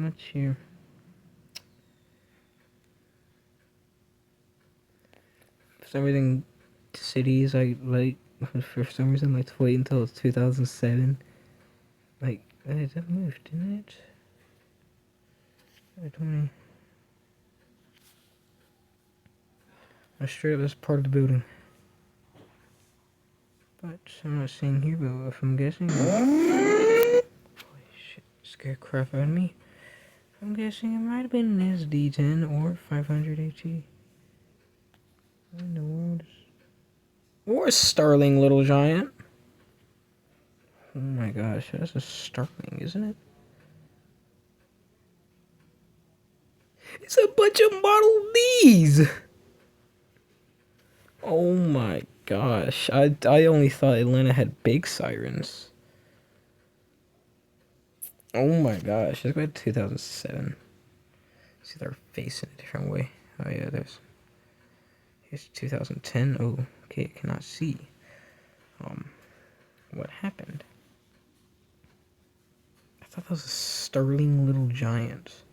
much here. For some reason, cities for some reason, like to wait until 2007. Like, that moved, didn't it? 20. Straight up, that's part of the building. But I'm not seeing here, but if I'm guessing. Holy shit, scared crap out of me. I'm guessing it might have been an SD10 or 500 HE. What in the world is. Or a Starling Little Giant. Oh my gosh, that's a Starling, isn't it? It's a bunch of Model Ds! Oh my gosh, I only thought Atlanta had big sirens. Oh my gosh, let's go to 2007. See their face in a different way. Oh yeah, here's 2010. Oh, okay, I cannot see. What happened? I thought that was a Sterling Little Giant.